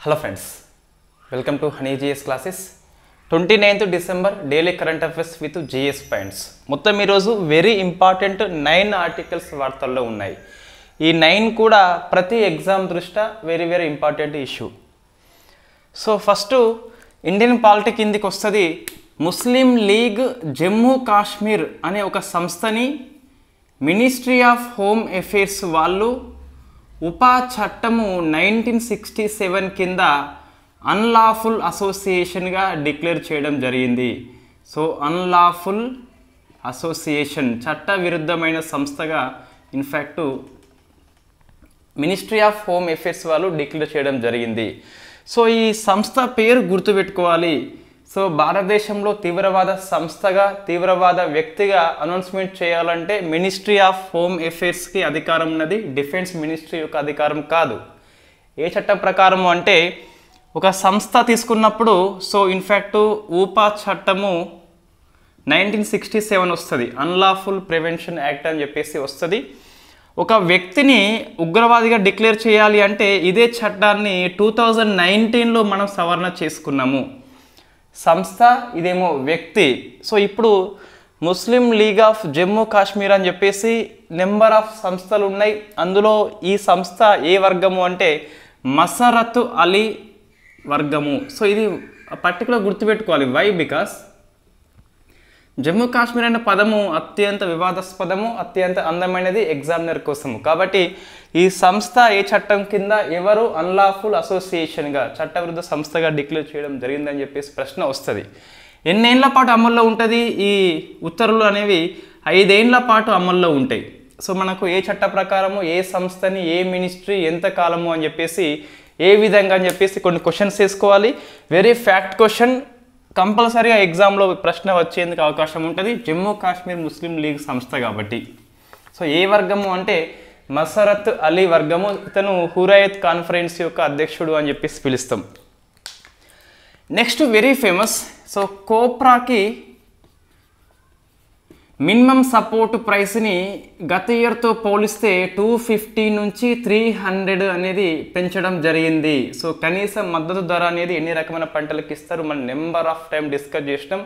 Hello friends, welcome to Honey GS classes. 29th December daily current affairs with GS points. మొత్తం ఈ రోజు very important 9 articles వార్తల్లో ఉన్నాయి. ఈ 9 కూడా ప్రతి ఎగ్జామ్ దృష్ట్యా very important issue. So first Indian politic కిందికి వస్తుంది. ముస్లిం లీగ్ జమ్మూ కాశ్మీర్ అనే ఒక సంస్థని మినిస్ట్రీ ఆఫ్ హోమ్ అఫేర్స్ వాళ్ళు ఉపా చట్టము 1967 కింద అన్లాఫుల్ అసోసియేషన్గా డిక్లేర్ చేయడం జరిగింది. సో అన్లాఫుల్ అసోసియేషన్ చట్ట విరుద్ధమైన సంస్థగా in fact ministry of home affairs వాళ్ళు డిక్లేర్ చేయడం జరిగింది. సో ఈ సంస్థ పేరు గుర్తుపెట్టుకోవాలి. సో భారతదేశంలో తీవ్రవాద సంస్థగా తీవ్రవాద వ్యక్తిగా అనౌన్స్మెంట్ చేయాలంటే మినిస్ట్రీ ఆఫ్ హోమ్ అఫేర్స్కి అధికారం ఉన్నది, డిఫెన్స్ మినిస్ట్రీ యొక్క అధికారం కాదు. ఏ చట్టం ప్రకారము అంటే ఒక సంస్థ తీసుకున్నప్పుడు సో ఇన్ఫ్యాక్ట్ ఊపా చట్టము 1967 వస్తుంది, అన్లాఫుల్ ప్రివెన్షన్ యాక్ట్ అని చెప్పేసి వస్తుంది. ఒక వ్యక్తిని ఉగ్రవాదిగా డిక్లేర్ చేయాలి అంటే ఇదే చట్టాన్ని 2019లో మనం సవరణ చేసుకున్నాము. సంస్థ ఇదేమో వ్యక్తి. సో ఇప్పుడు ముస్లిం లీగ్ ఆఫ్ జమ్మూ కాశ్మీర్ అని చెప్పేసి నెంబర్ ఆఫ్ సంస్థలు ఉన్నాయి. అందులో ఈ సంస్థ ఏ వర్గము అంటే మసరత్ అలీ వర్గము. సో ఇది పర్టికులర్ గుర్తుపెట్టుకోవాలి. వై? బికాస్ జమ్మూ కాశ్మీర్ అనే పదము అత్యంత వివాదాస్పదము, అత్యంత అందమైనది ఎగ్జామినర్ కోసము. కాబట్టి ఈ సంస్థ ఏ చట్టం కింద ఎవరు అన్లాఫుల్ అసోసియేషన్గా చట్టవిరుద్ధ సంస్థగా డిక్లేర్ చేయడం జరిగిందని చెప్పేసి ప్రశ్న వస్తుంది. ఎన్నేళ్ల పాటు అమల్లో ఉంటుంది? ఈ ఉత్తర్వులు అనేవి 5 ఏళ్ల పాటు అమల్లో ఉంటాయి. సో మనకు ఏ చట్ట ప్రకారము ఏ సంస్థని ఏ మినిస్ట్రీ ఎంత కాలము అని చెప్పేసి ఏ విధంగా అని చెప్పేసి కొన్ని క్వశ్చన్స్ వేసుకోవాలి. వెరీ ఫ్యాక్ట్ క్వశ్చన్, కంపల్సరీగా ఎగ్జామ్లో ప్రశ్న వచ్చేందుకు అవకాశం ఉంటుంది. జమ్మూ కాశ్మీర్ ముస్లిం లీగ్ సంస్థ కాబట్టి. సో ఏ వర్గము అంటే మసరత్ అలీ వర్గము. ఇతను హురాయత్ కాన్ఫరెన్స్ యొక్క అధ్యక్షుడు అని చెప్పేసి పిలుస్తాం. Next very famous. సో కోప్రాకి మినిమం సపోర్ట్ ప్రైస్ని గత ఇయర్తో పోలిస్తే 250 నుంచి 300 అనేది పెంచడం జరిగింది. సో కనీస మద్దతు ధర అనేది ఎన్ని రకమైన పంటలకు ఇస్తారు మనం నెంబర్ ఆఫ్ టైం డిస్కస్ చేసినాం.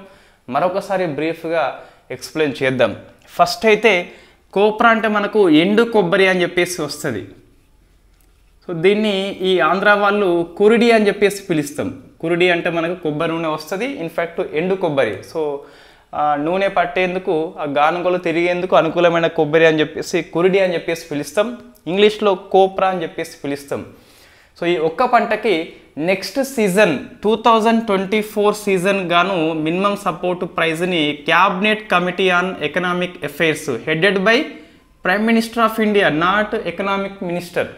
మరొకసారి బ్రీఫ్గా ఎక్స్ప్లెయిన్ చేద్దాం. ఫస్ట్ అయితే కోప్రా అంటే మనకు ఎండు కొబ్బరి అని చెప్పేసి వస్తుంది. సో దీన్ని ఈ ఆంధ్ర వాళ్ళు కురిడి అని చెప్పేసి పిలుస్తాం. కురిడి అంటే మనకు కొబ్బరి నూనె వస్తుంది, ఇన్ఫ్యాక్ట్ ఎండు కొబ్బరి. సో నూనె పట్టేందుకు ఆ గానుగలు తిరిగేందుకు అనుకూలమైన కొబ్బరి అని చెప్పేసి కురిడి అని చెప్పేసి పిలుస్తాం. ఇంగ్లీష్లో కోప్రా అని చెప్పేసి పిలుస్తాం. సో ఈ ఒక్క పంటకి నెక్స్ట్ సీజన్ 2024 సీజన్ గాను మినిమం సపోర్ట్ ప్రైజ్ని cabinet committee on economic affairs headed by prime minister of India, not economic minister.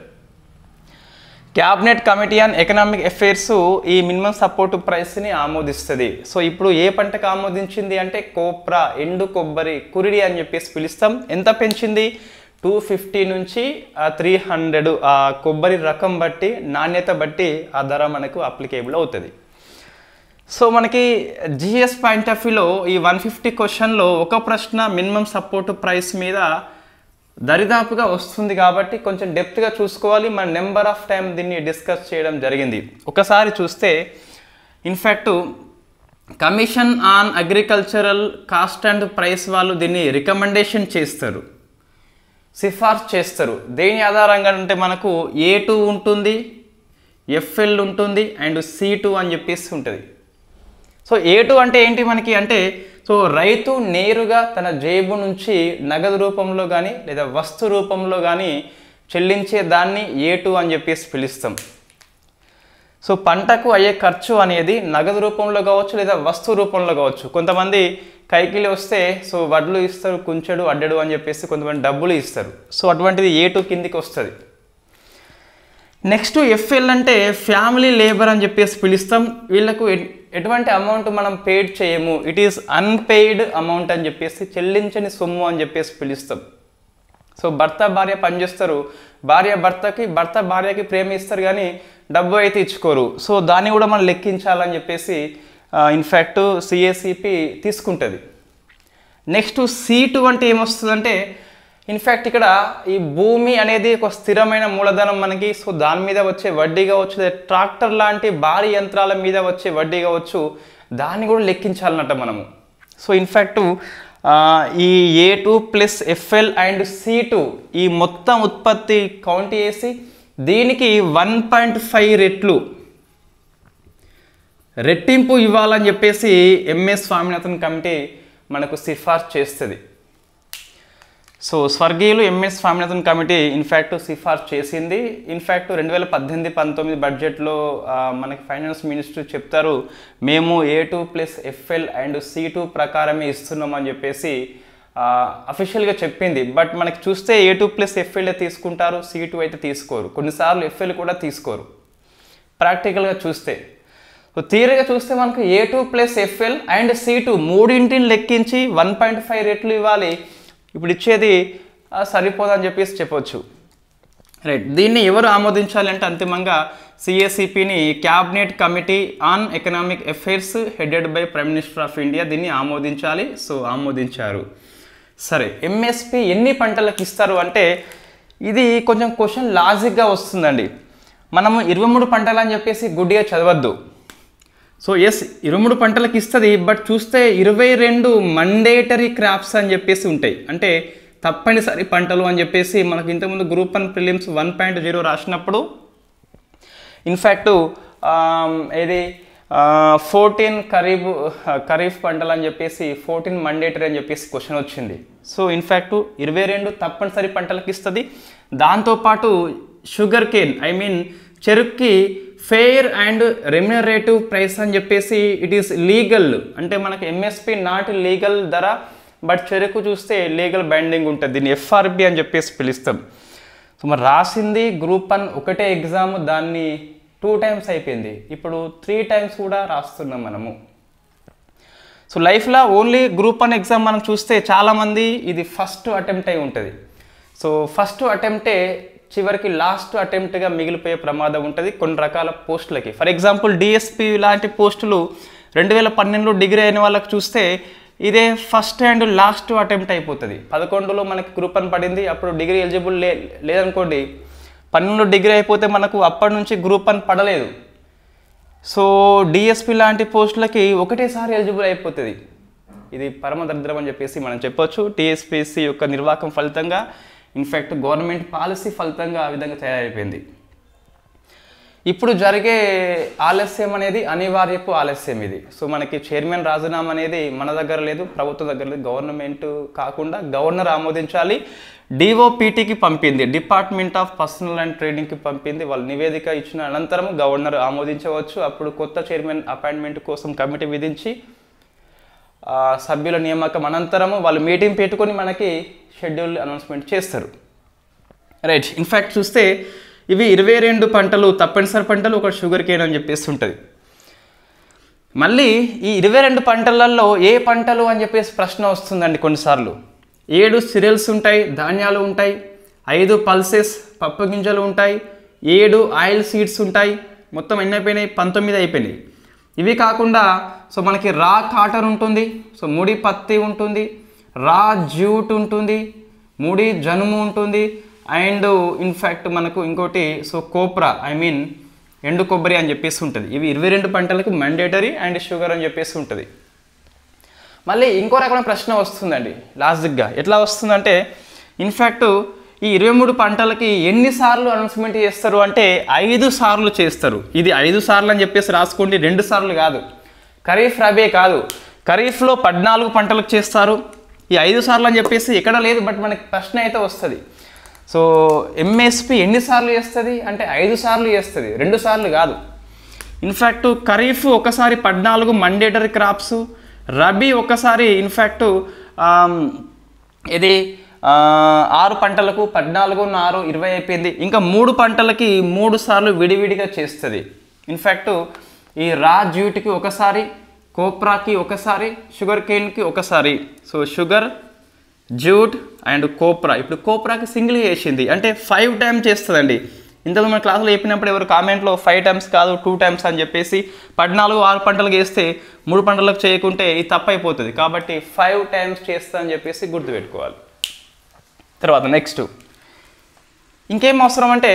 Cabinet committee on economic affairs ఈ మినిమం సపోర్ట్ ప్రైస్ని ఆమోదిస్తుంది. సో ఇప్పుడు ఏ పంటకు ఆమోదించింది అంటే కోప్రా, ఎండు కొబ్బరి, కురిడి అని చెప్పేసి పిలుస్తాం. ఎంత పెంచింది? 250 నుంచి 300. ఆ కొబ్బరి రకం బట్టి, నాణ్యత బట్టి ఆ ధర మనకు అప్లికేబుల్ అవుతుంది. సో మనకి జిఎస్ పాయింట్ ఆఫ్ వ్యూలో ఈ 150 క్వశ్చన్లో ఒక ప్రశ్న మినిమం సపోర్ట్ ప్రైస్ మీద దరిదాపుగా వస్తుంది కాబట్టి కొంచెం డెప్త్గా చూసుకోవాలి. మన నెంబర్ ఆఫ్ టైం దీన్ని డిస్కస్ చేయడం జరిగింది. ఒకసారి చూస్తే in fact commission on agricultural cost and price వాళ్ళు దీన్ని రికమెండేషన్ చేస్తారు, సిఫార్సు చేస్తారు. దేని ఆధారంగా అంటే మనకు A2 ఉంటుంది, FL ఉంటుంది అండ్ C2 అని చెప్పేసి ఉంటుంది. సో A2 అంటే ఏంటి మనకి అంటే సో రైతు నేరుగా తన జేబు నుంచి నగదు రూపంలో కానీ లేదా వస్తు రూపంలో కానీ చెల్లించే దాన్ని A2 అని చెప్పేసి పిలుస్తాం. సో పంటకు అయ్యే ఖర్చు అనేది నగదు రూపంలో కావచ్చు లేదా వస్తు రూపంలో కావచ్చు. కొంతమంది కైకిలి వస్తే సో వడ్లు ఇస్తారు, కుంచెడు అడ్డడు అని చెప్పేసి కొంతమంది డబ్బులు ఇస్తారు. సో అటువంటిది A2 కిందికి వస్తుంది. నెక్స్ట్ FL అంటే ఫ్యామిలీ లేబర్ అని చెప్పేసి పిలుస్తాం. వీళ్ళకు ఎటువంటి అమౌంట్ మనం పెయిడ్ చేయము, ఇట్ ఈస్ అన్పెయిడ్ అమౌంట్ అని చెప్పేసి చెల్లించని సొమ్ము అని చెప్పేసి పిలుస్తాం. సో భర్త భార్య పనిచేస్తారు, భార్య భర్తకి, భర్త భార్యకి ప్రేమ ఇస్తారు కానీ డబ్బు అయితే ఇచ్చుకోరు. సో దాన్ని కూడా మనం లెక్కించాలని చెప్పేసి ఇన్ఫ్యాక్ట్ CACP తీసుకుంటుంది. నెక్స్ట్ C2 అంటే ఏమొస్తుందంటే ఇన్ఫ్యాక్ట్ ఇక్కడ ఈ భూమి అనేది ఒక స్థిరమైన మూలధనం మనకి. సో దాని మీద వచ్చే వడ్డీ కావచ్చు, ట్రాక్టర్ లాంటి భారీ యంత్రాల మీద వచ్చే వడ్డీ కావచ్చు, దాన్ని కూడా లెక్కించాలన్నట్ట మనము. సో ఇన్ఫ్యాక్ట్ ఈ A2 plus FL and C2 ఈ మొత్తం ఉత్పత్తి కౌంట్ చేసి దీనికి 1.5 రెట్లు రెట్టింపు ఇవ్వాలని చెప్పేసి MS స్వామినాథన్ కమిటీ మనకు సిఫార్సు చేస్తుంది. సో స్వర్గీయులు MS స్వామినాథన్ కమిటీ ఇన్ఫ్యాక్ట్ సిఫార్సు చేసింది. ఇన్ఫ్యాక్ట్ 2018-19 బడ్జెట్లో మనకి ఫైనాన్స్ మినిస్టర్ చెప్తారు, మేము A2 plus FL and C2 ప్రకారమే ఇస్తున్నామని చెప్పేసి అఫీషియల్గా చెప్పింది. బట్ మనకి చూస్తే A2 ప్లస్ FL తీసుకుంటారు, C2 అయితే తీసుకోరు, కొన్నిసార్లు FL కూడా తీసుకోరు ప్రాక్టికల్గా చూస్తే. సో థియరీగా చూస్తే మనకు A2 plus FL and C2 మూడింటిని లెక్కించి 1.5 రెట్లు ఇవ్వాలి, ఇప్పుడు ఇచ్చేది సరిపోదని చెప్పేసి చెప్పొచ్చు. రైట్, దీన్ని ఎవరు ఆమోదించాలి అంటే అంతిమంగా CACPని cabinet committee on economic affairs headed by prime minister of India దీన్ని ఆమోదించాలి. సో ఆమోదించారు. సరే, MSP ఎన్ని పంటలకు ఇస్తారు అంటే ఇది కొంచెం క్వశ్చన్ లాజిక్గా వస్తుందండి. మనము 23 పంటలు అని చెప్పేసి గుడ్డిగా చదవద్దు. సో ఎస్ 23 పంటలకు ఇస్తుంది, బట్ చూస్తే 22 మండేటరీ క్రాప్స్ అని చెప్పేసి ఉంటాయి, అంటే తప్పనిసరి పంటలు అని చెప్పేసి మనకు ఇంతకుముందు గ్రూప్ 1 ప్రిలిమ్స్ 1.0 రాసినప్పుడు ఇన్ఫ్యాక్ట్ ఇది 14 ఖరీఫ్ పంటలు అని చెప్పేసి 14 మండేటరీ అని చెప్పేసి క్వశ్చన్ వచ్చింది. సో ఇన్ఫ్యాక్ట్ 22 తప్పనిసరి పంటలకు ఇస్తుంది. దాంతోపాటు షుగర్ కేన్ చెరుక్కి ఫెయిర్ అండ్ రెమ్యునరేటివ్ ప్రైస్ అని చెప్పేసి ఇట్ ఈస్ లీగల్, అంటే మనకి MSP నాట్ లీగల్ ధర, బట్ చెరుకు చూస్తే లీగల్ బైండింగ్ ఉంటుంది, దీన్ని FRB అని చెప్పేసి పిలుస్తాం. సో మరి రాసింది గ్రూప్ 1 ఒకటే ఎగ్జామ్, దాన్ని 2 టైమ్స్ అయిపోయింది, ఇప్పుడు 3 టైమ్స్ కూడా రాస్తున్నాం మనము. సో లైఫ్లో ఓన్లీ గ్రూప్ 1 ఎగ్జామ్ మనం చూస్తే చాలామంది ఇది ఫస్ట్ అటెంప్ట్ అయి ఉంటుంది. సో ఫస్ట్ అటెంప్టే చివరికి లాస్ట్ అటెంప్ట్గా మిగిలిపోయే ప్రమాదం ఉంటుంది కొన్ని రకాల పోస్టులకి. ఫర్ ఎగ్జాంపుల్ DSP లాంటి పోస్టులు 2012లో డిగ్రీ అయిన వాళ్ళకి చూస్తే ఇదే ఫస్ట్ అండ్ లాస్ట్ అటెంప్ట్ అయిపోతుంది. 11లో మనకి గ్రూప్ 1 పడింది, అప్పుడు డిగ్రీ ఎలిజిబుల్ లేదనుకోండి, 12లో డిగ్రీ అయిపోతే మనకు అప్పటి నుంచి గ్రూప్ 1 పడలేదు. సో DSP లాంటి పోస్టులకి ఒకటేసారి ఎలిజిబుల్ అయిపోతుంది. ఇది పరమ దరిద్రం అని చెప్పేసి మనం చెప్పొచ్చు. TSPSC యొక్క నిర్వాహకం ఫలితంగా, ఇన్ఫ్యాక్ట్ గవర్నమెంట్ పాలసీ ఫలితంగా ఆ విధంగా తయారైపోయింది. ఇప్పుడు జరిగే ఆలస్యం అనేది అనివార్యపు ఆలస్యం ఇది. సో మనకి చైర్మన్ రాజీనామా అనేది మన దగ్గర లేదు, ప్రభుత్వం దగ్గర లేదు, గవర్నమెంట్ కాకుండా గవర్నర్ ఆమోదించాలి. DOPTకి పంపింది, డిపార్ట్మెంట్ ఆఫ్ పర్సనల్ అండ్ ట్రైనింగ్కి పంపింది. వాళ్ళు నివేదిక ఇచ్చిన అనంతరం గవర్నర్ ఆమోదించవచ్చు. అప్పుడు కొత్త చైర్మన్ అపాయింట్మెంట్ కోసం కమిటీ విధించి సభ్యుల నియామకం అనంతరము వాళ్ళు మీటింగ్ పెట్టుకొని మనకి షెడ్యూల్ అనౌన్స్మెంట్ చేస్తారు. రైట్, ఇన్ఫ్యాక్ట్ చూస్తే ఇవి 22 పంటలు తప్పనిసరి పంటలు, ఒక షుగర్ కేన్ అని చెప్పేసి ఉంటుంది. మళ్ళీ ఈ 22 పంటలలో ఏ పంటలు అని చెప్పేసి ప్రశ్న వస్తుందండి కొన్నిసార్లు. 7 సిరియల్స్ ఉంటాయి, ధాన్యాలు ఉంటాయి, 5 పల్సెస్ పప్పు గింజలు ఉంటాయి, 7 ఆయిల్ సీడ్స్ ఉంటాయి, మొత్తం ఎన్ని అయిపోయినాయి? 19 అయిపోయినాయి. ఇవి కాకుండా సో మనకి రా కాటన్ ఉంటుంది, సో ముడి పత్తి ఉంటుంది, రా జ్యూట్ ఉంటుంది, ముడి జనుము ఉంటుంది, అండ్ ఇన్ఫ్యాక్ట్ మనకు ఇంకోటి సో కోప్రా ఎండు కొబ్బరి అని చెప్పేసి ఉంటుంది. ఇవి 22 పంటలకు మండేటరీ అండ్ షుగర్ అని చెప్పేసి ఉంటుంది. మళ్ళీ ఇంకో రకమైన ప్రశ్న వస్తుందండి లాజిక్గా. ఎట్లా వస్తుందంటే ఇన్ఫ్యాక్ట్ ఈ 23 పంటలకి ఎన్నిసార్లు అనౌన్స్మెంట్ చేస్తారు అంటే 5 సార్లు చేస్తారు. ఇది 5 సార్లు అని చెప్పేసి రాసుకోండి, 2 సార్లు కాదు. ఖరీఫ్ రబీ కాదు, ఖరీఫ్లో 14 పంటలకు చేస్తారు. ఈ 5 సార్లు అని చెప్పేసి ఎక్కడ లేదు, బట్ మనకి ప్రశ్న అయితే వస్తుంది. సో MSP ఎన్నిసార్లు చేస్తుంది అంటే 5 సార్లు చేస్తుంది, 2 సార్లు కాదు. ఇన్ఫ్యాక్ట్ ఖరీఫ్ ఒకసారి 14 మండేటరీ క్రాప్స్, రబీ ఒకసారి ఇన్ఫ్యాక్ట్ ఇది 6 పంటలకు 14 6 20 అయిపోయింది. ఇంకా 3 పంటలకి 3 సార్లు విడివిడిగా చేస్తుంది. ఇన్ఫ్యాక్ట్ ఈ రా జ్యూట్కి ఒకసారి, కోప్రాకి ఒకసారి, షుగర్ కేన్కి ఒకసారి. So sugar, jute and copra. ఇప్పుడు కోప్రాకి సింగిల్ చేసింది అంటే 5 టైమ్స్ చేస్తుందండి. ఇంతకు మన క్లాసులో చెప్పినప్పుడు ఎవరు కామెంట్లో 5 టైమ్స్ కాదు 2 టైమ్స్ అని చెప్పేసి 14 6 పంటలకు వేస్తే 3 పంటలకు చేయకుంటే ఇది తప్పు అయిపోతుంది. కాబట్టి 5 టైమ్స్ చేస్తా అని చెప్పేసి గుర్తుపెట్టుకోవాలి. తర్వాత నెక్స్ట్ ఇంకేం అవసరం అంటే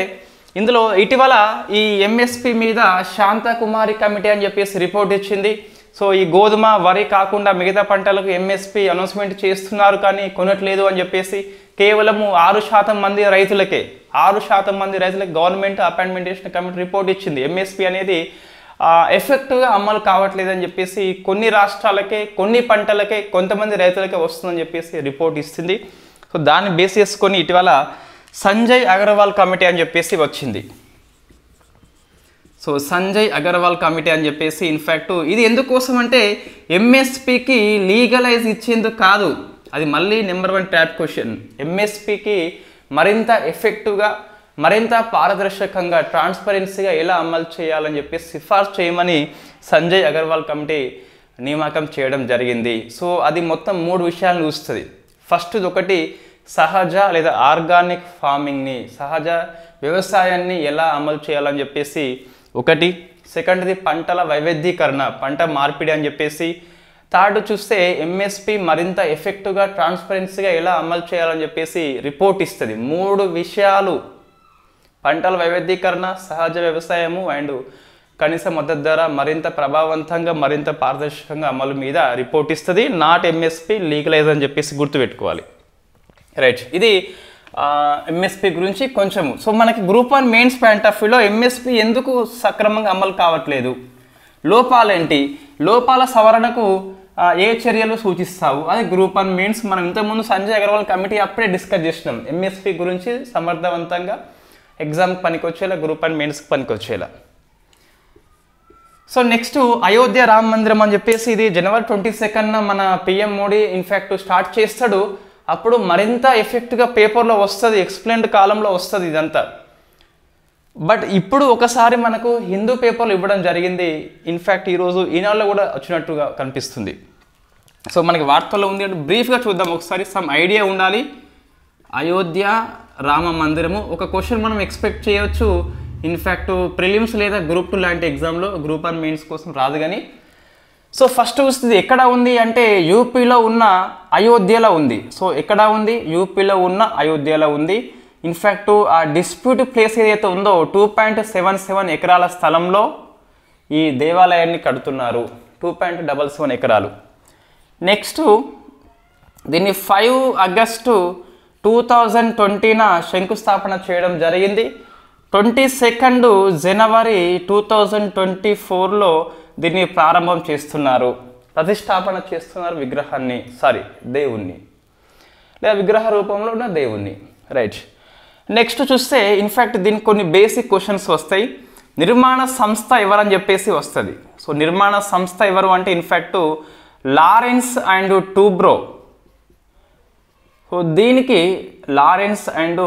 ఇందులో ఇటీవల ఈ ఎంఎస్పి మీద శాంతకుమారి కమిటీ అని చెప్పేసి రిపోర్ట్ ఇచ్చింది. సో ఈ గోధుమ వరి కాకుండా మిగతా పంటలకు ఎంఎస్పి అనౌన్స్మెంట్ చేస్తున్నారు కానీ కొనట్లేదు అని చెప్పేసి కేవలము 6% మంది రైతులకే 6% మంది రైతులకు గవర్నమెంట్ అపాయింట్మెంట్ చేసిన కమిటీ రిపోర్ట్ ఇచ్చింది. ఎంఎస్పి అనేది ఎఫెక్టివ్గా అమలు కావట్లేదని చెప్పేసి కొన్ని రాష్ట్రాలకే కొన్ని పంటలకే కొంతమంది రైతులకే వస్తుందని చెప్పేసి రిపోర్ట్ ఇస్తుంది. సో దాన్ని బేస్ చేసుకొని ఇటీవల సంజయ్ అగర్వాల్ కమిటీ అని చెప్పేసి వచ్చింది. సో సంజయ్ అగర్వాల్ కమిటీ అని చెప్పేసి ఇన్ఫ్యాక్ట్ ఇది ఎందుకోసం అంటే ఎంఎస్పికి లీగలైజ్ ఇచ్చేందుకు కాదు, అది మళ్ళీ నెంబర్ 1 ట్యాప్ క్వశ్చన్. ఎంఎస్పికి మరింత ఎఫెక్టివ్గా మరింత పారదర్శకంగా ట్రాన్స్పరెన్సీగా ఎలా అమలు చేయాలని చెప్పేసి సిఫార్సు చేయమని సంజయ్ అగర్వాల్ కమిటీ నియామకం చేయడం జరిగింది. సో అది మొత్తం 3 విషయాలను చూస్తుంది. ఫస్ట్ ఒకటి సహజ లేదా ఆర్గానిక్ ఫార్మింగ్ని సహజ వ్యవసాయాన్ని ఎలా అమలు చేయాలని చెప్పేసి ఒకటి. సెకండ్ది పంటల వైవిధ్యీకరణ పంట మార్పిడి అని చెప్పేసి. థర్డ్ చూస్తే ఎంఎస్పి మరింత ఎఫెక్టివ్గా ట్రాన్స్పరెన్సీగా ఎలా అమలు చేయాలని చెప్పేసి రిపోర్ట్ ఇస్తుంది. 3 విషయాలు పంటల వైవిధ్యీకరణ సహజ వ్యవసాయము అండ్ కనీస మద్దతు ధర మరింత ప్రభావవంతంగా మరింత పారదర్శకంగా అమలు మీద రిపోర్ట్ ఇస్తుంది. నాట్ ఎంఎస్పి లీగలైజ్ అని చెప్పేసి గుర్తుపెట్టుకోవాలి. రైట్, ఇది ఎంఎస్పి గురించి కొంచెము. సో మనకి గ్రూప్ 1 మెయిన్స్ పాయింట్ ఆఫ్ వ్యూలో ఎంఎస్పి ఎందుకు సక్రమంగా అమలు కావట్లేదు, లోపాలేంటి, లోపాల సవరణకు ఏ చర్యలు సూచిస్తావు, అది గ్రూప్ 1 మెయిన్స్. మనం ఇంతకుముందు సంజయ్ అగర్వాల్ కమిటీ అప్పుడే డిస్కస్ చేసినాం. ఎంఎస్పి గురించి సమర్థవంతంగా ఎగ్జామ్కి పనికొచ్చేలా గ్రూప్ 1 మెయిన్స్కి పనికొచ్చేలా. సో నెక్స్ట్ అయోధ్య రామ మందిరం అని చెప్పేసి ఇది జనవరి 22న మన పిఎం మోడీ ఇన్ఫ్యాక్ట్ స్టార్ట్ చేస్తాడు. అప్పుడు మరింత ఎఫెక్ట్గా పేపర్లో వస్తుంది, ఎక్స్ప్లెయిన్డ్ కాలంలో వస్తుంది ఇదంతా. బట్ ఇప్పుడు ఒకసారి మనకు హిందూ పేపర్లు ఇవ్వడం జరిగింది. ఇన్ఫ్యాక్ట్ ఈరోజు ఈనాడులో కూడా వచ్చినట్టుగా కనిపిస్తుంది. సో మనకి వార్తల్లో ఉంది అంటే బ్రీఫ్గా చూద్దాం ఒకసారి, సమ్ ఐడియా ఉండాలి. అయోధ్య రామ మందిరము ఒక క్వశ్చన్ మనం ఎక్స్పెక్ట్ చేయవచ్చు. ఇన్ఫ్యాక్ట్ ప్రిలిమ్స్ లేదా గ్రూప్ 2 లాంటి ఎగ్జామ్లో గ్రూప్ 1 మెయిన్స్ కోసం రాదు కానీ. సో ఫస్ట్ వస్తుంది ఎక్కడ ఉంది అంటే యూపీలో ఉన్న అయోధ్యలో ఉంది. సో ఎక్కడ ఉంది, యూపీలో ఉన్న అయోధ్యలో ఉంది. ఇన్ఫ్యాక్ట్ ఆ డిస్ప్యూట్ ప్లేస్ ఏదైతే ఉందో 2.77 ఎకరాల స్థలంలో ఈ దేవాలయాన్ని కడుతున్నారు. 2.77 ఎకరాలు. నెక్స్ట్ దీన్ని 5 ఆగస్టు 2020న శంకుస్థాపన చేయడం జరిగింది. 22 జనవరి 2024లో దీన్ని ప్రారంభం చేస్తున్నారు, ప్రతిష్టాపన చేస్తున్నారు విగ్రహాన్ని, దేవుణ్ణి లేదా విగ్రహ రూపంలో ఉన్న దేవుణ్ణి. రైట్, నెక్స్ట్ చూస్తే ఇన్ఫ్యాక్ట్ దీనికి కొన్ని బేసిక్ క్వశ్చన్స్ వస్తాయి. నిర్మాణ సంస్థ ఎవరని చెప్పేసి వస్తుంది. సో నిర్మాణ సంస్థ ఎవరు అంటే in fact Lawrence and Toubro. So దీనికి లారెన్స్ అండ్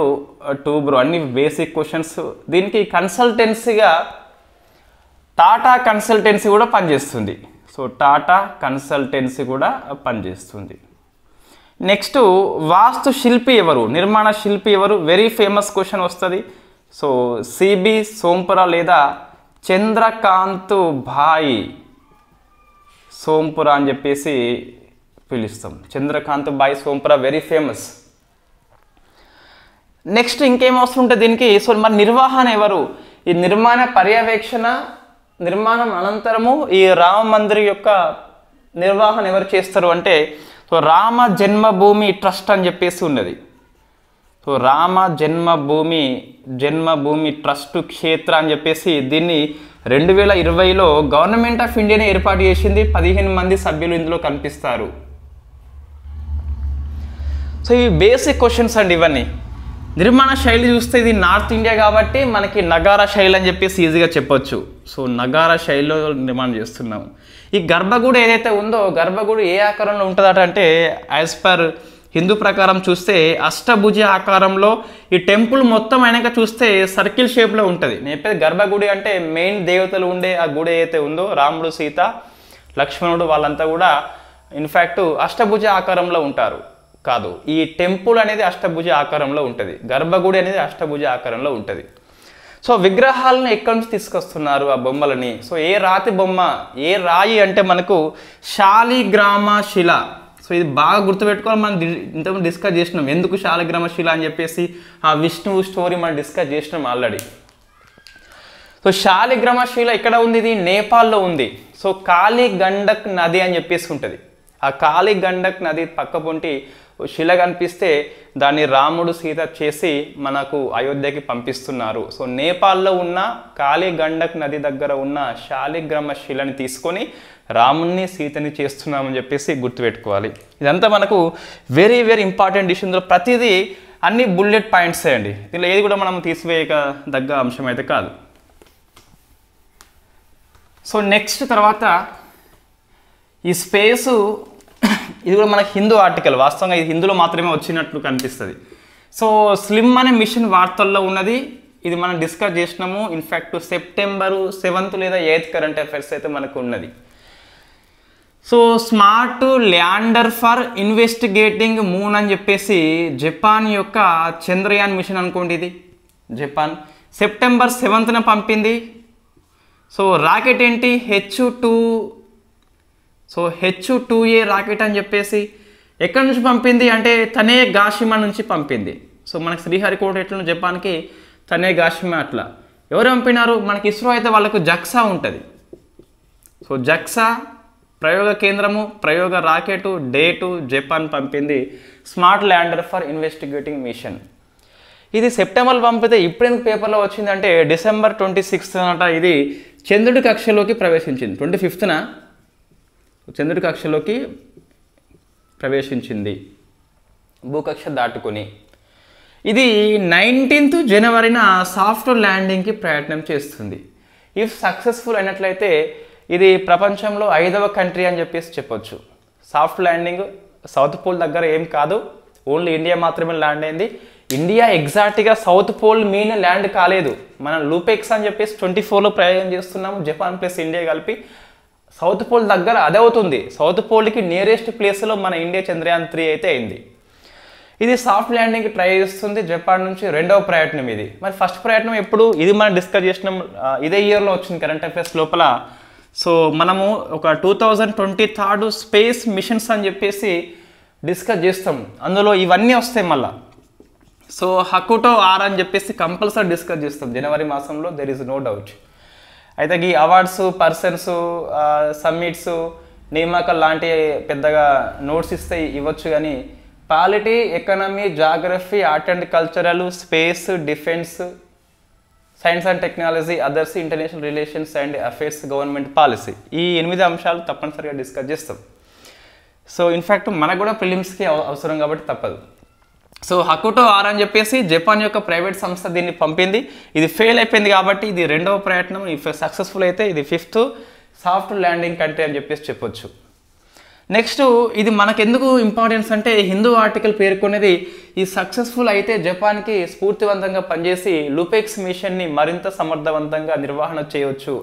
టూబ్రో అన్ని బేసిక్ క్వశ్చన్స్. దీనికి కన్సల్టెన్సీగా టాటా కన్సల్టెన్సీ కూడా పనిచేస్తుంది. సో టాటా కన్సల్టెన్సీ కూడా పనిచేస్తుంది. నెక్స్ట్ వాస్తు శిల్పి ఎవరు, నిర్మాణ శిల్పి ఎవరు, వెరీ ఫేమస్ క్వశ్చన్ వస్తుంది. సో సిబి సోంపురా లేదా చంద్రకాంత్ భాయ్ సోంపురా అని చెప్పేసి పిలుస్తాం. చంద్రకాంత్ భాయ్ సోంపురా వెరీ ఫేమస్. నెక్స్ట్ ఇంకేం అవసరం ఉంటుంది దీనికి. సో మరి నిర్వహణ ఎవరు, ఈ నిర్మాణ పర్యవేక్షణ నిర్మాణం అనంతరము ఈ రామ మందిర్ యొక్క నిర్వహణ ఎవరు చేస్తారు అంటే సో రామ జన్మభూమి ట్రస్ట్ అని చెప్పేసి ఉన్నది. సో రామ జన్మభూమి ట్రస్ట్ క్షేత్ర అని చెప్పేసి దీన్ని 2020లో గవర్నమెంట్ ఆఫ్ ఇండియానే ఏర్పాటు చేసింది. 15 మంది సభ్యులు ఇందులో కనిపిస్తారు. సో ఇవి బేసిక్ క్వశ్చన్స్ అండి ఇవన్నీ. నిర్మాణ శైలి చూస్తే ఇది నార్త్ ఇండియా కాబట్టి మనకి నగారా శైలి అని చెప్పేసి ఈజీగా చెప్పొచ్చు. సో నగారా శైలిలో నిర్మాణం చేస్తున్నాము. ఈ గర్భగుడి ఏదైతే ఉందో గర్భగుడి ఏ ఆకారంలో ఉంటుందట అంటే యాజ్ పర్ హిందూ ప్రకారం చూస్తే అష్టభుజ ఆకారంలో, ఈ టెంపుల్ మొత్తం అయినాక చూస్తే సర్కిల్ షేప్లో ఉంటుంది. నేను చెప్పేది గర్భగుడి అంటే మెయిన్ దేవతలు ఉండే ఆ గుడి ఏదైతే ఉందో రాముడు సీత లక్ష్మణుడు వాళ్ళంతా కూడా ఇన్ఫ్యాక్ట్ అష్టభుజ ఆకారంలో ఉంటారు. కాదు, ఈ టెంపుల్ అనేది అష్టభుజ ఆకారంలో ఉంటుంది, గర్భగుడి అనేది అష్టభుజ ఆకారంలో ఉంటుంది. సో విగ్రహాలను ఎక్కడి నుంచి తీసుకొస్తున్నారు ఆ బొమ్మలని. సో ఏ రాతి బొమ్మ, ఏ రాయి అంటే మనకు శాలిగ్రామ శిల. సో సో ఇది బాగా గుర్తుపెట్టుకోవాలి. మనం ఇంతకుముందు డిస్కస్ చేసినాం ఎందుకు శాలిగ్రామశిల అని చెప్పేసి, ఆ విష్ణువు స్టోరీ మనం డిస్కస్ చేసినాం ఆల్రెడీ. సో శాలిగ్రామశిల ఎక్కడ ఉంది? ఇది నేపాల్లో ఉంది. సో కాళీ గండక్ నది అని చెప్పేసి ఉంటుంది. ఆ కాళీ గండక్ నది పక్క పొంటి శిల కనిపిస్తే దాన్ని రాముడు సీత చేసి మనకు అయోధ్యకి పంపిస్తున్నారు. సో నేపాల్లో ఉన్న కాళీ గండక్ నది దగ్గర ఉన్న శాలిగ్రామ శిలని తీసుకొని రాముణ్ణి సీతని చేస్తున్నామని చెప్పేసి గుర్తుపెట్టుకోవాలి. ఇదంతా మనకు వెరీ వెరీ ఇంపార్టెంట్ ఇష్యూ. ఇందులో ప్రతిదీ అన్ని బుల్లెట్ పాయింట్స్ అండి. దీనిలో ఏది కూడా మనం తీసివేయక దగ్గ అంశం అయితే కాదు. సో నెక్స్ట్ తర్వాత ఈ స్పేసు, ఇది కూడా మనకి హిందూ ఆర్టికల్, వాస్తవంగా ఇది హిందూలో మాత్రమే వచ్చినట్లు కనిపిస్తుంది. సో స్లిమ్ అనే మిషన్ వార్తల్లో ఉన్నది, ఇది మనం డిస్కస్ చేసినాము. ఇన్ఫ్యాక్ట్ సెప్టెంబరు 7th లేదా 8th కరెంట్ అఫైర్స్ అయితే మనకు ఉన్నది. So smart lander for investigating moon అని చెప్పేసి జపాన్ యొక్క చంద్రయాన్ మిషన్ అనుకోండి. ఇది జపాన్ సెప్టెంబర్ 7th పంపింది. సో రాకెట్ ఏంటి? H2A రాకెట్ అని చెప్పేసి ఎక్కడి నుంచి పంపింది అంటే తనే గాషిమా నుంచి పంపింది. సో మనకి శ్రీహరికోట ఎట్లా జపాన్కి తనే గాషిమా అట్లా. ఎవరు పంపినారు? మనకి ఇస్రో అయితే వాళ్ళకు జక్సా ఉంటుంది. సో జక్సా ప్రయోగ కేంద్రము, ప్రయోగ రాకెట్ డేటు జపాన్ పంపింది. Smart lander for investigating mission. ఇది సెప్టెంబర్లో పంపితే ఇప్పుడు ఎందుకు పేపర్లో వచ్చిందంటే December 26th అనట ఇది చంద్రుడి కక్షలోకి ప్రవేశించింది. 25th చంద్రుడి కక్షలోకి ప్రవేశించింది భూకక్ష దాటుకొని. ఇది 19th జనవరిన సాఫ్ట్ ల్యాండింగ్కి ప్రయత్నం చేస్తుంది. ఇఫ్ సక్సెస్ఫుల్ అయినట్లయితే ఇది ప్రపంచంలో 5వ కంట్రీ అని చెప్పేసి చెప్పొచ్చు. సాఫ్ట్ ల్యాండింగ్ సౌత్ పోల్ దగ్గర ఏం కాదు, ఓన్లీ ఇండియా మాత్రమే ల్యాండ్ అయింది. ఇండియా ఎగ్జాక్ట్గా సౌత్ పోల్ మీన ల్యాండ్ కాలేదు. మనం లూపెక్స్ అని చెప్పేసి 24లో ప్రయోగం చేస్తున్నాము. జపాన్ ప్లస్ ఇండియా కలిపి సౌత్ పోల్ దగ్గర అదే అవుతుంది. సౌత్ పోల్కి నియరెస్ట్ ప్లేస్లో మన ఇండియా చంద్రయాన్ 3 అయితే అయింది. ఇది సాఫ్ట్ ల్యాండింగ్కి ట్రై చేస్తుంది జపాన్ నుంచి. 2వ ప్రయత్నం ఇది. మరి ఫస్ట్ ప్రయత్నం ఎప్పుడు? ఇది మనం డిస్కస్ చేసినాం, ఇదే ఇయర్లో వచ్చింది కరెంట్ అఫైర్స్ లోపల. సో మనము ఒక 2023 స్పేస్ మిషన్స్ అని చెప్పేసి డిస్కస్ చేస్తాం. అందులో ఇవన్నీ వస్తాయి మళ్ళా. సో హకుటో ఆర్ అని చెప్పేసి కంపల్సరీ డిస్కస్ చేస్తాం జనవరి మాసంలో, దెర్ ఈజ్ నో డౌట్. అయితే ఈ అవార్డ్స్, పర్సన్స్, సమ్మిట్స్, నియామకాలు లాంటి పెద్దగా నోట్స్ ఇస్తే ఇవ్వచ్చు, కానీ polity, economy, geography, art and cultural, space, defence, science and technology, others, international relations and affairs, government policy, ఈ 8 అంశాలు తప్పనిసరిగా డిస్కస్ చేస్తాం. సో ఇన్ఫ్యాక్ట్ మనకు కూడా ప్రిలిమ్స్కి అవసరం కాబట్టి తప్పదు. సో హకుటో ఆర్ అని చెప్పేసి జపాన్ యొక్క ప్రైవేట్ సంస్థ దీన్ని పంపింది. ఇది ఫెయిల్ అయిపోయింది కాబట్టి ఇది 2వ ప్రయత్నం. ఇఫ్ సక్సెస్ఫుల్ అయితే ఇది 5th సాఫ్ట్ ల్యాండింగ్ కంట్రీ అని చెప్పేసి చెప్పొచ్చు. నెక్స్ట్ ఇది మనకెందుకు ఇంపార్టెన్స్ అంటే హిందూ ఆర్టికల్ పేర్కొనేది ఈ సక్సెస్ఫుల్ అయితే జపాన్కి స్ఫూర్తివంతంగా పనిచేసి లూపెక్స్ మిషన్ని మరింత సమర్థవంతంగా నిర్వహణ చేయవచ్చు.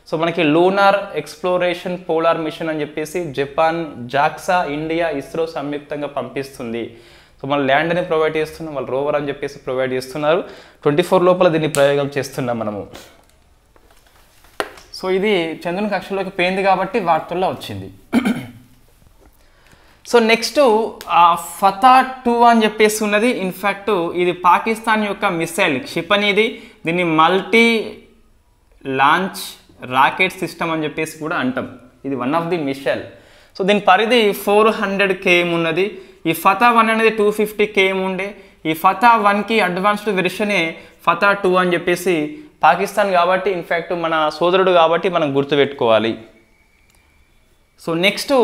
సో మనకి లూనార్ ఎక్స్ప్లోరేషన్ పోలార్ మిషన్ అని చెప్పేసి జపాన్, జాక్సా, ఇండియా, ఇస్రో సంయుక్తంగా పంపిస్తుంది. సో మన ల్యాండ్ని ప్రొవైడ్ చేస్తున్నాం, వాళ్ళు రోవర్ అని చెప్పేసి ప్రొవైడ్ చేస్తున్నారు. 24 లోపల దీన్ని ప్రయోగాలు చేస్తున్నాం మనము. సో ఇది చంద్రుని కక్షలోకి పోయింది కాబట్టి వార్తల్లో వచ్చింది. సో నెక్స్ట్ ఫతా 2 అని చెప్పేసి ఉన్నది. ఇన్ఫ్యాక్ట్ ఇది పాకిస్తాన్ యొక్క మిసైల్ క్షిపణిది. దీన్ని మల్టీ లాంచ్ రాకెట్ సిస్టమ్ అని చెప్పేసి కూడా అంటాం. ఇది one of the missile. So దీని పరిధి 400 km ఉన్నది. ఈ ఫతా 1 అనేది 250 km ఉండే. ఈ ఫతా 1కి అడ్వాన్స్డ్ వెర్షనే ఫతా 2 అని చెప్పేసి పాకిస్తాన్ కాబట్టి ఇన్ఫ్యాక్ట్ మన సోదరుడు కాబట్టి మనం గుర్తుపెట్టుకోవాలి. సో నెక్స్ట్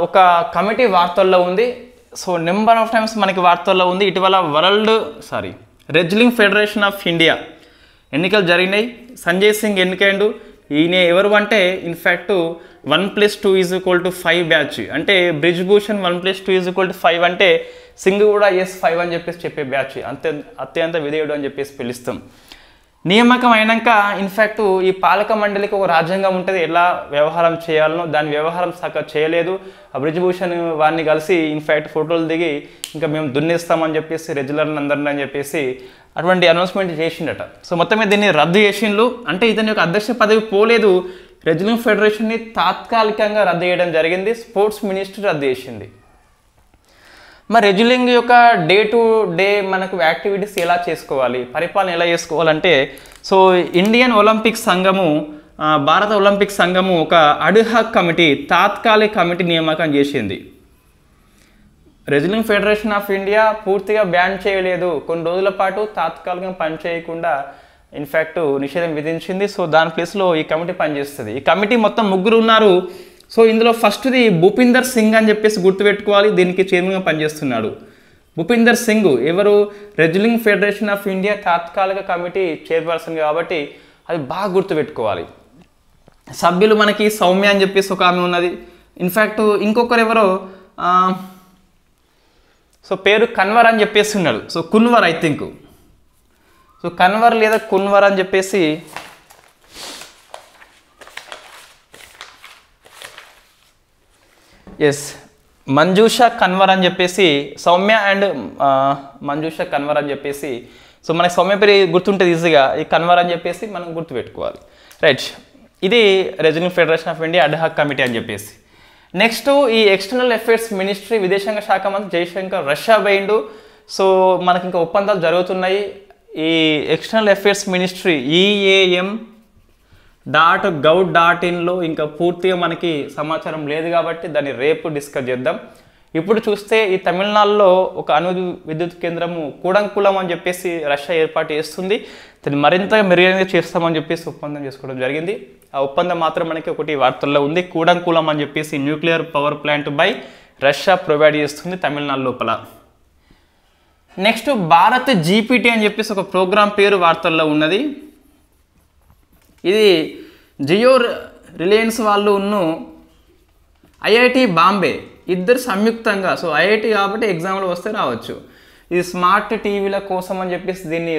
ఒక కమిటీ వార్తల్లో ఉంది. సో నెంబర్ ఆఫ్ టైమ్స్ మనకి వార్తల్లో ఉంది. ఇటీవల రెజ్లింగ్ ఫెడరేషన్ ఆఫ్ ఇండియా ఎన్నికలు జరిగినాయి. సంజయ్ సింగ్ ఎన్నికైండు. ఈయన ఎవరు అంటే ఇన్ఫ్యాక్ట్ 1+2 = 5 బ్యాచ్. అంటే బ్రిజ్ భూషణ్ 1+2 = 5 అంటే సింగ్ కూడా S5 అని చెప్పేసి చెప్పే బ్యాచ్. అత్యంత విధేయుడు అని చెప్పేసి పిలుస్తాం. నియామకం అయినాక ఇన్ఫ్యాక్ట్ ఈ పాలక మండలికి ఒక రాజ్యాంగం ఉంటుంది, ఎలా వ్యవహారం చేయాలనో. దాని వ్యవహారం సగం చేయలేదు. ఆ బ్రిజ్ భూషణ్ వారిని కలిసి ఇన్ఫ్యాక్ట్ ఫోటోలు దిగి ఇంకా మేము దున్నేస్తామని చెప్పేసి రెగ్యులర్ని అందరిని అని చెప్పేసి అటువంటి అనౌన్స్మెంట్ చేసిండట. సో మొత్తమే దీన్ని రద్దు చేసిండ్రు. అంటే ఇతని యొక్క అధ్యక్ష పదవి పోలేదు, రెజ్లింగ్ ఫెడరేషన్ని తాత్కాలికంగా రద్దు చేయడం జరిగింది. స్పోర్ట్స్ మినిస్ట్రీ రద్దు చేసింది. మరి రెజ్లింగ్ యొక్క డే టు డే మనకు యాక్టివిటీస్ ఎలా చేసుకోవాలి, పరిపాలన ఎలా చేసుకోవాలంటే, సో ఇండియన్ ఒలింపిక్ సంఘము, భారత ఒలింపిక్ సంఘము ఒక అడ్హాక్ కమిటీ, తాత్కాలిక కమిటీ నియామకం చేసింది. రెజ్లింగ్ ఫెడరేషన్ ఆఫ్ ఇండియా పూర్తిగా బ్యాన్ చేయలేదు, కొన్ని రోజుల పాటు తాత్కాలికంగా పనిచేయకుండా ఇన్ఫ్యాక్ట్ నిషేధం విధించింది. సో దాని ప్లేస్లో ఈ కమిటీ పనిచేస్తుంది. ఈ కమిటీ మొత్తం 3 ఉన్నారు. సో ఇందులో ఫస్ట్ది భూపిందర్ సింగ్ అని చెప్పేసి గుర్తుపెట్టుకోవాలి, దీనికి చైర్మన్గా పనిచేస్తున్నాడు. భూపిందర్ సింగ్ ఎవరు? రెజ్లింగ్ ఫెడరేషన్ ఆఫ్ ఇండియా తాత్కాలిక కమిటీ చైర్పర్సన్ కాబట్టి అది బాగా గుర్తుపెట్టుకోవాలి. సభ్యులు మనకి సౌమ్య అని చెప్పేసి ఒక ఆమె ఉన్నది. ఇన్ఫ్యాక్ట్ ఇంకొకరు ఎవరో సో పేరు కన్వర్ అని చెప్పేసి ఉన్నాడు. So Kunwar I think, so Kanwar లేదా కున్వర్ అని చెప్పేసి ఎస్ మంజూషా కన్వర్ అని చెప్పేసి, సౌమ్య అండ్ మంజూషా కన్వర్ అని చెప్పేసి, సో మనకి సౌమ్య పేరు గుర్తుంటుంది ఈజీగా, ఈ కన్వర్ అని చెప్పేసి మనం గుర్తుపెట్టుకోవాలి. రైట్, ఇది wrestling federation of India ad hoc committee అని చెప్పేసి. నెక్స్ట్ ఈ ఎక్స్టర్నల్ అఫైర్స్ మినిస్ట్రీ, విదేశాంగ శాఖ మంత్రి జయశంకర్ రష్యా పోయిండు. సో మనకి ఇంకా ఒప్పందాలు జరుగుతున్నాయి. ఈ ఎక్స్టర్నల్ అఫైర్స్ మినిస్ట్రీ EAM.gov.inలో ఇంకా పూర్తిగా మనకి సమాచారం లేదు కాబట్టి దాన్ని రేపు డిస్కస్ చేద్దాం. ఇప్పుడు చూస్తే ఈ తమిళనాడులో ఒక అణు విద్యుత్ కేంద్రము కూడంకులం అని చెప్పేసి రష్యా ఏర్పాటు చేస్తుంది. దాన్ని మరింతగా మెరుగైనగా చేస్తామని చెప్పేసి ఒప్పందం చేసుకోవడం జరిగింది. ఆ ఒప్పందం మాత్రం మనకి ఒకటి వార్తల్లో ఉంది. కూడంకులం అని చెప్పేసి nuclear power plant by Russia provide చేస్తుంది తమిళనాడు లోపల. నెక్స్ట్ భారత్ జీపీటీ అని చెప్పేసి ఒక ప్రోగ్రామ్ పేరు వార్తల్లో ఉన్నది. ఇది జియో రిలయన్స్ వాళ్ళు ఐఐటి బాంబే ఇద్దరు సంయుక్తంగా, సో ఐఐటి కాబట్టి ఎగ్జామ్లో వస్తే రావచ్చు, ఇది స్మార్ట్ టీవీల కోసం అని చెప్పేసి దీన్ని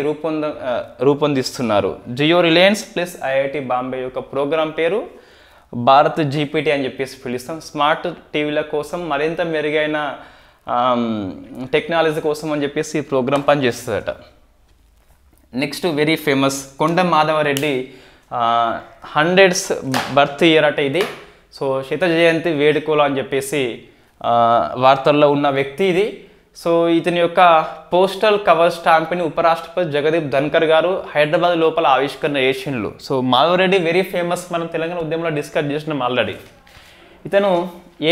రూపొందిస్తున్నారు. జియో రిలయన్స్ ప్లస్ ఐఐటి బాంబే యొక్క ప్రోగ్రామ్ పేరు భారత్ జీపీటీ అని చెప్పేసి పిలుస్తాం. స్మార్ట్ టీవీల కోసం మరింత మెరుగైన టెక్నాలజీ కోసం అని చెప్పేసి ఈ ప్రోగ్రామ్ పనిచేస్తుందట. నెక్స్ట్ వెరీ ఫేమస్ కొండ మాధవరెడ్డి 100th బర్త్ ఇయర్ అట ఇది. సో శత జయంతి వేడుకలు అని చెప్పేసి వార్తల్లో ఉన్న వ్యక్తి ఇది. సో ఇతని యొక్క పోస్టల్ కవర్ స్టాంప్ని ఉపరాష్ట్రపతి జగదీప్ ధన్కర్ గారు హైదరాబాద్ లోపల ఆవిష్కరణ చేసిండ్రు. సో మాధవరెడ్డి వెరీ ఫేమస్, మనం తెలంగాణ ఉద్యమంలో డిస్కస్ చేసినాం ఆల్రెడీ. ఇతను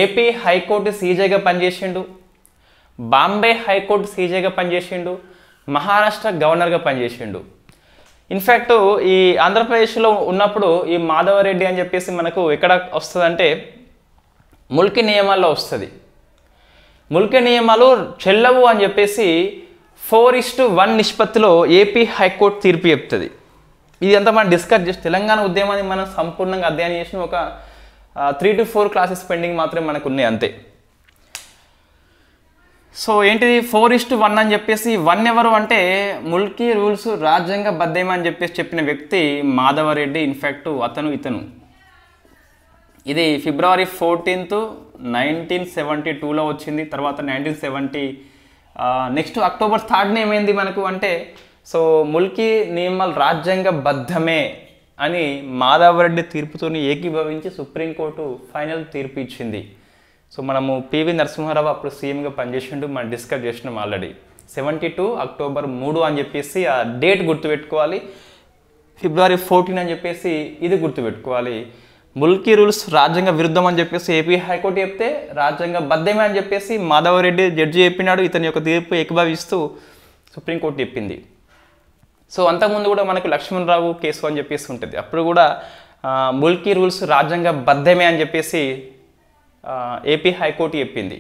ఏపీ హైకోర్టు సీజేగా పనిచేసిండు, బాంబే హైకోర్టు సీజేగా పనిచేసిండు, మహారాష్ట్ర గవర్నర్గా పనిచేసిండు. ఇన్ఫ్యాక్ట్ ఈ ఆంధ్రప్రదేశ్లో ఉన్నప్పుడు ఈ మాధవరెడ్డి అని చెప్పేసి మనకు ఎక్కడ వస్తుందంటే ముల్కీ నియమాల్లో వస్తుంది. ముల్కీ నియమాలు చెల్లవు అని చెప్పేసి 4:1 నిష్పత్తిలో ఏపీ హైకోర్టు తీర్పు చెప్తుంది. ఇది అంతా మనం డిస్కస్ చేసి తెలంగాణ ఉద్యమాన్ని మనం సంపూర్ణంగా అధ్యయనం చేసిన ఒక 3 to 4 క్లాసెస్ పెండింగ్ మాత్రమే మనకు ఉన్నాయి అంతే. సో ఏంటిది 4:1 అని చెప్పేసి 1 ఎవరు అంటే ముల్కీ రూల్స్ రాజ్యాంగ బద్ధమే అని చెప్పేసి చెప్పిన వ్యక్తి మాధవరెడ్డి. ఇన్ఫ్యాక్ట్ ఇతను ఇది February 14th 1972లో వచ్చింది. తర్వాత 1970 నెక్స్ట్ October 3rd ఏమైంది మనకు అంటే, సో ముల్కీ నియమాలు రాజ్యాంగ బద్ధమే అని మాధవరెడ్డి తీర్పుతో ఏకీభవించి సుప్రీంకోర్టు ఫైనల్ తీర్పు ఇచ్చింది. సో మనము పివి నరసింహారావు అప్పుడు సీఎంగా పనిచేసిండు, మనం డిస్కస్ చేసినాం ఆల్రెడీ. 72 October 3 అని చెప్పేసి ఆ డేట్ గుర్తుపెట్టుకోవాలి. February 14 అని చెప్పేసి ఇది గుర్తుపెట్టుకోవాలి. ముల్కీ రూల్స్ రాజ్యాంగ విరుద్ధం అని చెప్పేసి ఏపీ హైకోర్టు చెప్తే రాజ్యాంగ బద్ధమే అని చెప్పేసి మాధవరెడ్డి జడ్జి చెప్పినాడు. ఇతని యొక్క తీర్పు ఏకీభవిస్తూ సుప్రీంకోర్టు చెప్పింది. సో అంతకుముందు కూడా మనకు లక్ష్మణరావు కేసు అని చెప్పేసి ఉంటుంది, అప్పుడు కూడా ముల్కీ రూల్స్ రాజ్యాంగ బద్ధమే అని చెప్పేసి ఏపీ హైకోర్టు చెప్పింది.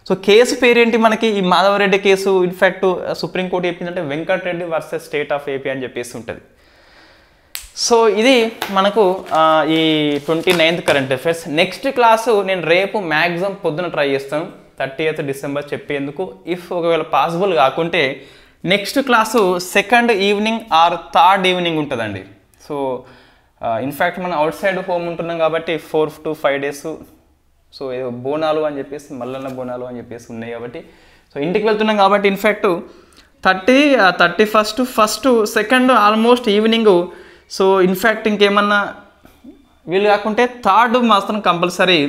సో కేసు పేరేంటి మనకి ఈ మాధవరెడ్డి కేసు? ఇన్ఫ్యాక్ట్ సుప్రీంకోర్టు చెప్పిందంటే Venkatareddy versus state of AP అని చెప్పేసి ఉంటుంది. సో ఇది మనకు ఈ 29th current affairs. Next class నేను రేపు మ్యాక్సిమం పొద్దున ట్రై చేస్తాను 30th December చెప్పేందుకు. ఇఫ్ ఒకవేళ పాసిబుల్ కాకుంటే next class 2nd evening or 3rd evening ఉంటుందండి. సో ఇన్ఫ్యాక్ట్ మనం అవుట్ సైడ్ హోమ్ ఉంటున్నాం కాబట్టి 4 to 5 days. సో ఏదో బోనాలు అని చెప్పేసి మల్లన్న బోనాలు అని చెప్పేసి ఉన్నాయి కాబట్టి సో ఇంటికి వెళ్తున్నాం కాబట్టి in fact 30, 31, 1st, 2nd almost evening. So in fact ఇంకేమన్నా వీళ్ళు కాకుంటే థర్డ్ మాత్రం కంపల్సరీ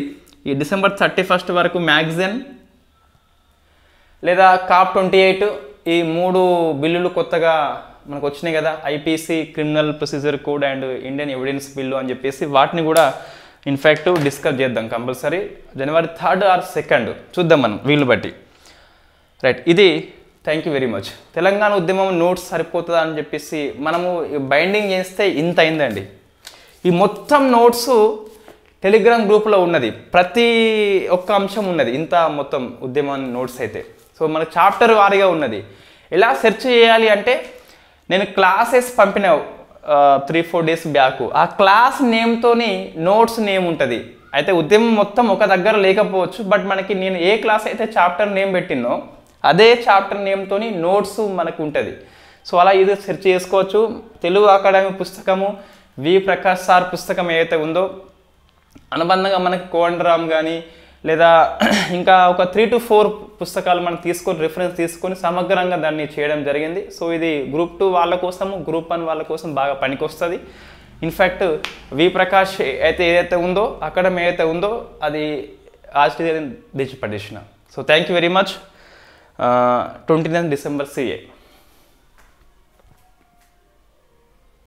ఈ డిసెంబర్ 31 వరకు మ్యాగజైన్ లేదా COP 28 ఈ 3 బిల్లులు కొత్తగా మనకు వచ్చినాయి కదా, IPC, criminal procedure code and Indian evidence bill అని చెప్పేసి వాటిని కూడా ఇన్ఫ్యాక్ట్ డిస్కస్ చేద్దాం compulsory January 3rd or 2nd చూద్దాం మనం వీళ్ళు బట్టి. రైట్, ఇది thank you very much. Telangana ఉద్యమం నోట్స్ సరిపోతుందా అని చెప్పేసి మనము బైండింగ్ చేస్తే ఇంత అయిందండి. ఈ మొత్తం నోట్స్ టెలిగ్రామ్ గ్రూప్లో ఉన్నది, ప్రతి ఒక్క అంశం ఉన్నది ఇంత మొత్తం ఉద్యమం నోట్స్ అయితే. సో మనకు చాప్టర్ వారీగా ఉన్నది. ఎలా సెర్చ్ చేయాలి అంటే నేను క్లాసెస్ పంపిన 3-4 డేస్ బ్యాక్, ఆ క్లాస్ నేమ్తోని నోట్స్ నేమ్ ఉంటుంది. అయితే ఉద్యమం మొత్తం ఒక దగ్గర లేకపోవచ్చు, బట్ మనకి నేను ఏ క్లాస్ అయితే చాప్టర్ నేమ్ పెట్టినో అదే చాప్టర్ నేమ్తోని నోట్స్ మనకు ఉంటుంది. సో అలా ఇది సెర్చ్ చేసుకోవచ్చు. తెలుగు అకాడమీ పుస్తకము, వి ప్రకాష్ సార్ పుస్తకం ఏదైతే ఉందో అనుబంధంగా మనకి కోదండరామ్ కానీ లేదా ఇంకా ఒక 3 to 4 పుస్తకాలు మనం తీసుకొని రిఫరెన్స్ తీసుకొని సమగ్రంగా దాన్ని చేయడం జరిగింది. సో ఇది గ్రూప్ 2 వాళ్ళ కోసము, గ్రూప్ 1 వాళ్ళ కోసం బాగా పనికొస్తుంది. ఇన్ఫ్యాక్ట్ వి ప్రకాష్ అయితే ఏదైతే ఉందో అకాడమీ ఏదైతే ఉందో అది ఆర్టీసీ తెచ్చిపడేసిన. So thank you very much. 29 December CA.